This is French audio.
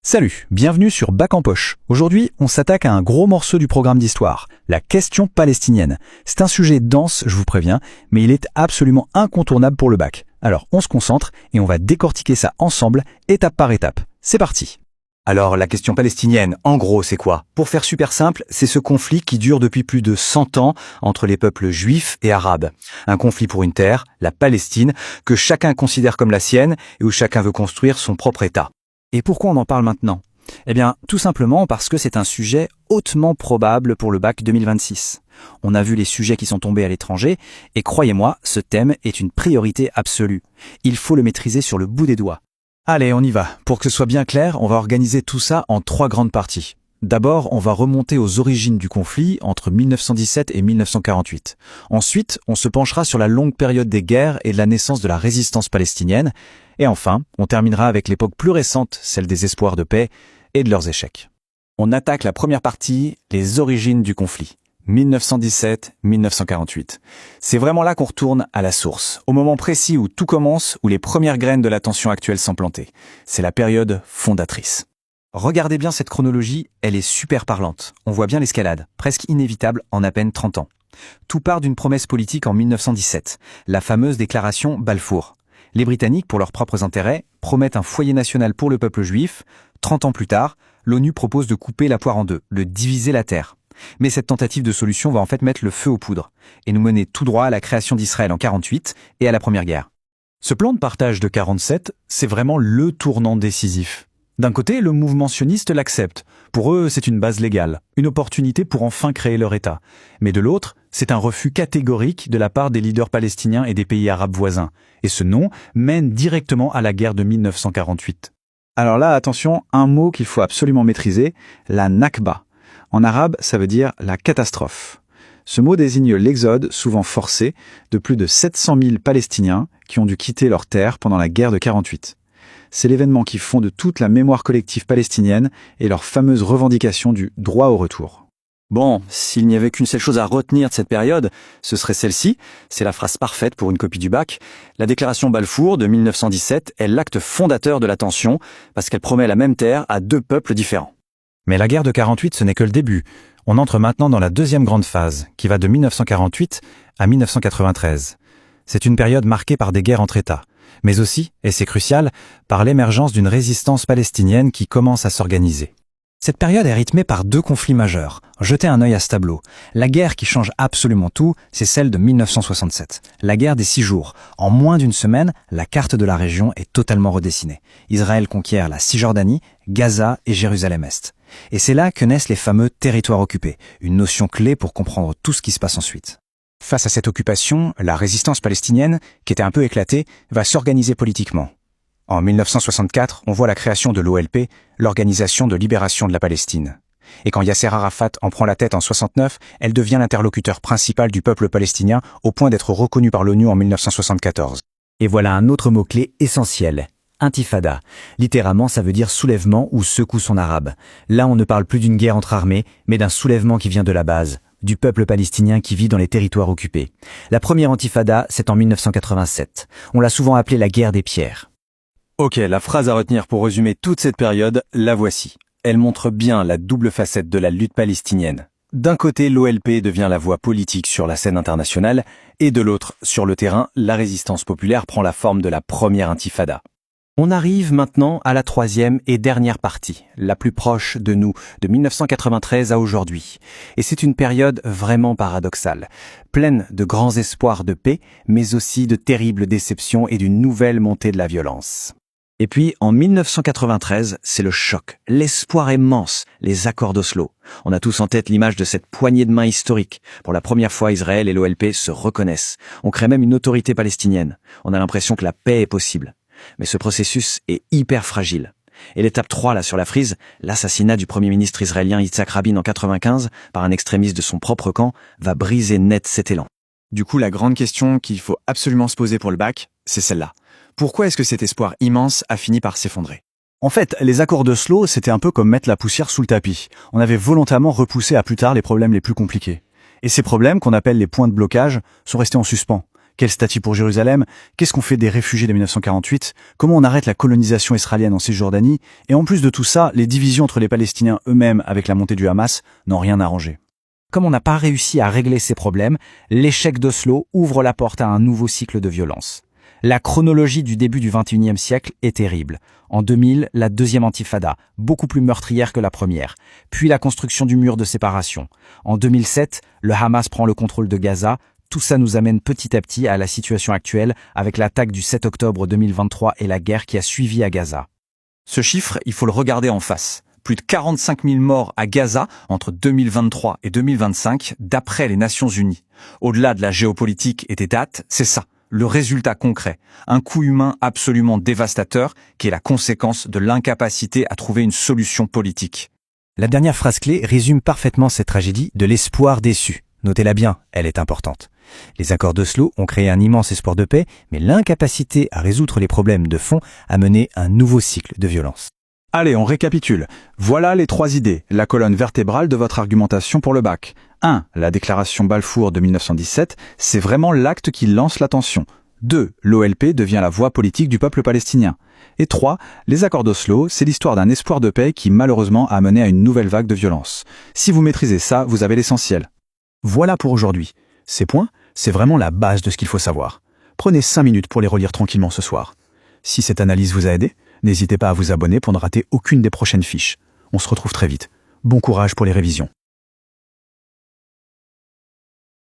Salut, bienvenue sur Bac en poche. Aujourd'hui, on s'attaque à un gros morceau du programme d'histoire, la question palestinienne. C'est un sujet dense, je vous préviens, mais il est absolument incontournable pour le bac. Alors, on se concentre et on va décortiquer ça ensemble, étape par étape. C'est parti. Alors, la question palestinienne, en gros, c'est quoi? Pour faire super simple, c'est ce conflit qui dure depuis plus de 100 ans entre les peuples juifs et arabes. Un conflit pour une terre, la Palestine, que chacun considère comme la sienne et où chacun veut construire son propre État. Et pourquoi on en parle maintenant? Eh bien, tout simplement parce que c'est un sujet hautement probable pour le bac 2026. On a vu les sujets qui sont tombés à l'étranger, et croyez-moi, ce thème est une priorité absolue. Il faut le maîtriser sur le bout des doigts. Allez, on y va. Pour que ce soit bien clair, on va organiser tout ça en 3 grandes parties. D'abord, on va remonter aux origines du conflit entre 1917 et 1948. Ensuite, on se penchera sur la longue période des guerres et de la naissance de la résistance palestinienne. Et enfin, on terminera avec l'époque plus récente, celle des espoirs de paix et de leurs échecs. On attaque la première partie, les origines du conflit. 1917-1948. C'est vraiment là qu'on retourne à la source, au moment précis où tout commence, où les premières graines de la tension actuelle sont plantées. C'est la période fondatrice. Regardez bien cette chronologie, elle est super parlante. On voit bien l'escalade, presque inévitable en à peine 30 ans. Tout part d'une promesse politique en 1917, la fameuse déclaration Balfour. Les Britanniques, pour leurs propres intérêts, promettent un foyer national pour le peuple juif. 30 ans plus tard, l'ONU propose de couper la poire en deux, de diviser la terre. Mais cette tentative de solution va en fait mettre le feu aux poudres et nous mener tout droit à la création d'Israël en 48 et à la Première Guerre. Ce plan de partage de 47, c'est vraiment le tournant décisif. D'un côté, le mouvement sioniste l'accepte. Pour eux, c'est une base légale, une opportunité pour enfin créer leur État. Mais de l'autre, c'est un refus catégorique de la part des leaders palestiniens et des pays arabes voisins. Et ce non mène directement à la guerre de 1948. Alors là, attention, un mot qu'il faut absolument maîtriser, la Nakba. En arabe, ça veut dire la catastrophe. Ce mot désigne l'exode, souvent forcé, de plus de 700 000 Palestiniens qui ont dû quitter leur terre pendant la guerre de 48. C'est l'événement qui fonde toute la mémoire collective palestinienne et leur fameuse revendication du droit au retour. Bon, s'il n'y avait qu'une seule chose à retenir de cette période, ce serait celle-ci. C'est la phrase parfaite pour une copie du bac. La déclaration Balfour de 1917 est l'acte fondateur de la tension parce qu'elle promet la même terre à 2 peuples différents. Mais la guerre de 48, ce n'est que le début. On entre maintenant dans la deuxième grande phase, qui va de 1948 à 1993. C'est une période marquée par des guerres entre États, mais aussi, et c'est crucial, par l'émergence d'une résistance palestinienne qui commence à s'organiser. Cette période est rythmée par 2 conflits majeurs. Jetez un œil à ce tableau. La guerre qui change absolument tout, c'est celle de 1967. La guerre des 6 jours. En moins d'une semaine, la carte de la région est totalement redessinée. Israël conquiert la Cisjordanie, Gaza et Jérusalem-Est. Et c'est là que naissent les fameux territoires occupés, une notion clé pour comprendre tout ce qui se passe ensuite. Face à cette occupation, la résistance palestinienne, qui était un peu éclatée, va s'organiser politiquement. En 1964, on voit la création de l'OLP, l'Organisation de libération de la Palestine. Et quand Yasser Arafat en prend la tête en 69, elle devient l'interlocuteur principal du peuple palestinien au point d'être reconnue par l'ONU en 1974. Et voilà un autre mot-clé essentiel. Intifada. Littéralement, ça veut dire soulèvement ou secousse en arabe. Là, on ne parle plus d'une guerre entre armées, mais d'un soulèvement qui vient de la base, du peuple palestinien qui vit dans les territoires occupés. La première intifada, c'est en 1987. On l'a souvent appelée la guerre des pierres. Ok, la phrase à retenir pour résumer toute cette période, la voici. Elle montre bien la double facette de la lutte palestinienne. D'un côté, l'OLP devient la voix politique sur la scène internationale, et de l'autre, sur le terrain, la résistance populaire prend la forme de la première intifada. On arrive maintenant à la 3e et dernière partie, la plus proche de nous, de 1993 à aujourd'hui. Et c'est une période vraiment paradoxale, pleine de grands espoirs de paix, mais aussi de terribles déceptions et d'une nouvelle montée de la violence. Et puis, en 1993, c'est le choc, l'espoir immense, les accords d'Oslo. On a tous en tête l'image de cette poignée de main historique. Pour la première fois, Israël et l'OLP se reconnaissent. On crée même une autorité palestinienne. On a l'impression que la paix est possible. Mais ce processus est hyper fragile. Et l'étape 3, là, sur la frise, l'assassinat du premier ministre israélien Yitzhak Rabin en 95 par un extrémiste de son propre camp, va briser net cet élan. Du coup, la grande question qu'il faut absolument se poser pour le bac, c'est celle-là. Pourquoi est-ce que cet espoir immense a fini par s'effondrer? En fait, les accords d'Oslo, c'était un peu comme mettre la poussière sous le tapis. On avait volontairement repoussé à plus tard les problèmes les plus compliqués. Et ces problèmes, qu'on appelle les points de blocage, sont restés en suspens. Quel statut pour Jérusalem? Qu'est-ce qu'on fait des réfugiés de 1948? Comment on arrête la colonisation israélienne en Cisjordanie? Et en plus de tout ça, les divisions entre les Palestiniens eux-mêmes avec la montée du Hamas n'ont rien arrangé. Comme on n'a pas réussi à régler ces problèmes, l'échec d'Oslo ouvre la porte à un nouveau cycle de violence. La chronologie du début du XXIe siècle est terrible. En 2000, la deuxième intifada, beaucoup plus meurtrière que la première. Puis la construction du mur de séparation. En 2007, le Hamas prend le contrôle de Gaza. Tout ça nous amène petit à petit à la situation actuelle avec l'attaque du 7 octobre 2023 et la guerre qui a suivi à Gaza. Ce chiffre, il faut le regarder en face. Plus de 45 000 morts à Gaza entre 2023 et 2025, d'après les Nations Unies. Au-delà de la géopolitique et des dates, c'est ça, le résultat concret. Un coût humain absolument dévastateur qui est la conséquence de l'incapacité à trouver une solution politique. La dernière phrase clé résume parfaitement cette tragédie de l'espoir déçu. Notez-la bien, elle est importante. Les accords d'Oslo ont créé un immense espoir de paix, mais l'incapacité à résoudre les problèmes de fond a mené un nouveau cycle de violence. Allez, on récapitule. Voilà les 3 idées, la colonne vertébrale de votre argumentation pour le bac. 1. La déclaration Balfour de 1917, c'est vraiment l'acte qui lance la tension. 2. L'OLP devient la voix politique du peuple palestinien. Et 3. Les accords d'Oslo, c'est l'histoire d'un espoir de paix qui malheureusement a mené à une nouvelle vague de violence. Si vous maîtrisez ça, vous avez l'essentiel. Voilà pour aujourd'hui. Ces points, c'est vraiment la base de ce qu'il faut savoir. Prenez 5 minutes pour les relire tranquillement ce soir. Si cette analyse vous a aidé, n'hésitez pas à vous abonner pour ne rater aucune des prochaines fiches. On se retrouve très vite. Bon courage pour les révisions.